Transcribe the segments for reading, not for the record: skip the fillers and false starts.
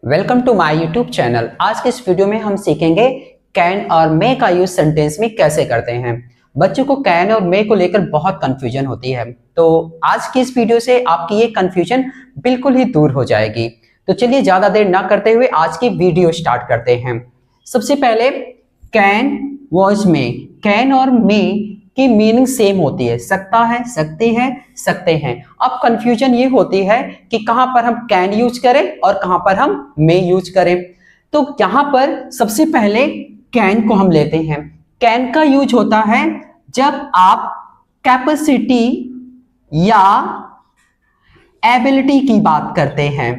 Welcome to my YouTube channel. आज के इस वीडियो में हम सीखेंगे कैन और मे का यूज सेंटेंस में कैसे करते हैं। बच्चों को कैन और मे को लेकर बहुत कंफ्यूजन होती है, तो आज की इस वीडियो से आपकी ये कंफ्यूजन बिल्कुल ही दूर हो जाएगी। तो चलिए ज्यादा देर ना करते हुए आज की वीडियो स्टार्ट करते हैं। सबसे पहले कैन वॉज में, कैन और मे की मीनिंग सेम होती है, सकता है, सकती है, सकते हैं। अब कंफ्यूजन ये होती है कि कहां पर हम कैन यूज करें और कहां पर हम मे यूज करें। तो यहां पर सबसे पहले कैन को हम लेते हैं। कैन का यूज होता है जब आप कैपेसिटी या एबिलिटी की बात करते हैं,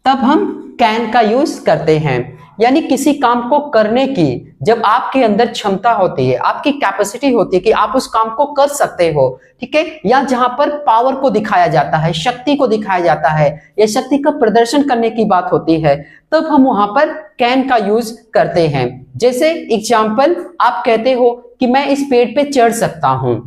तब हम कैन का यूज करते हैं। यानी किसी काम को करने की जब आपके अंदर क्षमता होती है, आपकी कैपेसिटी होती है कि आप उस काम को कर सकते हो, ठीक है, या जहां पर पावर को दिखाया जाता है, शक्ति को दिखाया जाता है, या शक्ति का प्रदर्शन करने की बात होती है, तब हम वहां पर कैन का यूज करते हैं। जैसे एग्जाम्पल, आप कहते हो कि मैं इस पेड़ पे चढ़ सकता हूं,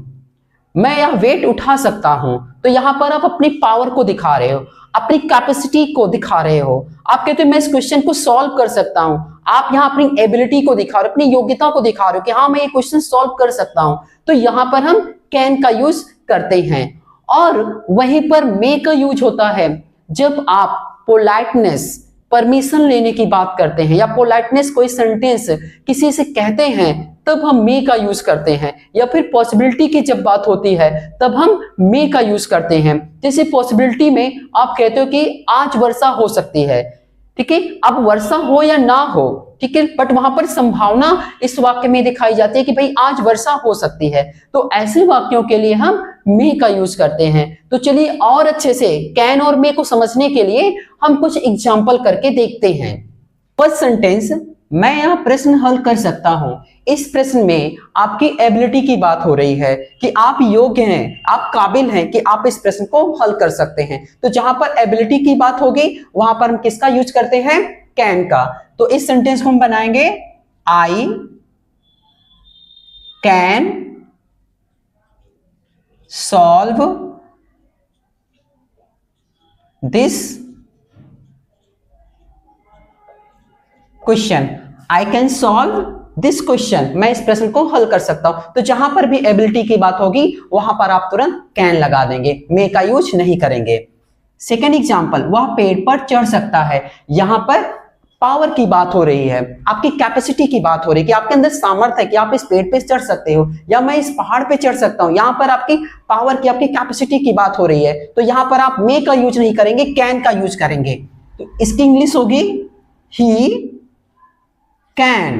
मैं यह वेट उठा सकता हूं, तो यहां पर आप अपनी पावर को दिखा रहे हो, अपनी कैपेसिटी को दिखा रहे हो। आप कहते हो मैं इस क्वेश्चन को सॉल्व कर सकता हूं, आप यहां अपनी एबिलिटी को दिखा रहे हो, अपनी योग्यता को दिखा रहे हो कि हाँ मैं ये क्वेश्चन सॉल्व कर सकता हूं। तो यहां पर हम कैन का यूज करते हैं। और वहीं पर मे का यूज होता है जब आप पोलाइटनेस, परमिशन लेने की बात करते हैं, या पोलाइटनेस कोई सेंटेंस किसी से कहते हैं, तब हम मे का यूज करते हैं। या फिर पॉसिबिलिटी की जब बात होती है तब हम मे का यूज करते हैं। जैसे पॉसिबिलिटी में आप कहते हो कि आज वर्षा हो सकती है, ठीक है, अब वर्षा हो या ना हो, ठीक है, बट वहां पर संभावना इस वाक्य में दिखाई जाती है कि भाई आज वर्षा हो सकती है। तो ऐसे वाक्यों के लिए हम मे का यूज करते हैं। तो चलिए और अच्छे से कैन और मे को समझने के लिए हम कुछ एग्जाम्पल करके देखते हैं। फर्स्ट सेंटेंस, मैं यह प्रश्न हल कर सकता हूं। इस प्रश्न में आपकी एबिलिटी की बात हो रही है कि आप योग्य हैं, आप काबिल हैं कि आप इस प्रश्न को हल कर सकते हैं। तो जहां पर एबिलिटी की बात होगी वहां पर हम किसका यूज करते हैं? कैन का। तो इस सेंटेंस को हम बनाएंगे, I can solve this question. I can solve this question, मैं इस प्रश्न को हल कर सकता हूं। तो जहां पर भी एबिलिटी की बात होगी वहां पर आप तुरंत कैन लगा देंगे, मे का यूज नहीं करेंगे। सेकेंड एग्जाम्पल, वह पेड़ पर चढ़ सकता है। यहां पर पावर की बात हो रही है, आपकी कैपेसिटी की बात हो रही है कि आपके अंदर सामर्थ्य है कि आप इस पेड़ पे चढ़ सकते हो, या मैं इस पहाड़ पे चढ़ सकता हूं। यहां पर आपकी पावर की, आपकी कैपेसिटी की बात हो रही है। तो यहां पर आप मे का यूज नहीं करेंगे, कैन का यूज करेंगे। तो इसकी इंग्लिश होगी, ही can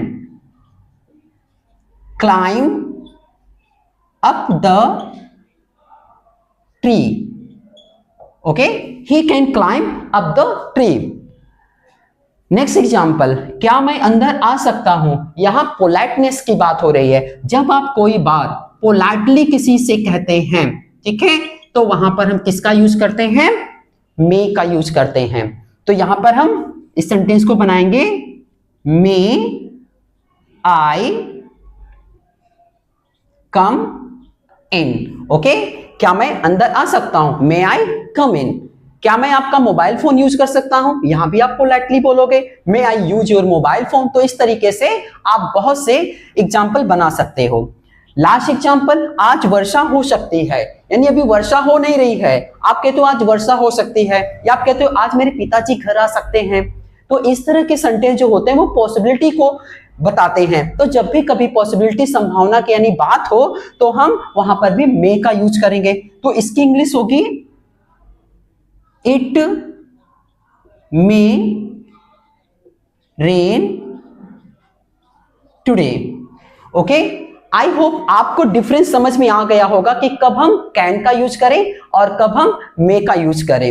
climb up the tree. Okay, he can climb up the tree. Next example, क्या मैं अंदर आ सकता हूं। यहां पोलाइटनेस की बात हो रही है। जब आप कोई बात पोलाइटली किसी से कहते हैं, ठीक है, तो वहां पर हम किसका यूज करते हैं? मे का यूज करते हैं। तो यहां पर हम इस सेंटेंस को बनाएंगे, मे आई कम इन। ओके, क्या मैं अंदर आ सकता हूं? मे आई कम इन। क्या मैं आपका मोबाइल फोन यूज कर सकता हूं? यहां भी आप पोलाइटली बोलोगे, मे आई यूज योर मोबाइल फोन। तो इस तरीके से आप बहुत से एग्जाम्पल बना सकते हो। लास्ट एग्जाम्पल, आज वर्षा हो सकती है, यानी अभी वर्षा हो नहीं रही है, आप कहते हो आज वर्षा हो सकती है, या आप कहते हो आज मेरे पिताजी घर आ सकते हैं। तो इस तरह के सेंटेंस जो होते हैं वो पॉसिबिलिटी को बताते हैं। तो जब भी कभी पॉसिबिलिटी, संभावना की यानी बात हो, तो हम वहां पर भी मे का यूज करेंगे। तो इसकी इंग्लिश होगी, it may rain today. Okay, I hope आपको डिफरेंस समझ में आ गया होगा कि कब हम कैन का यूज करें और कब हम मे का यूज करें।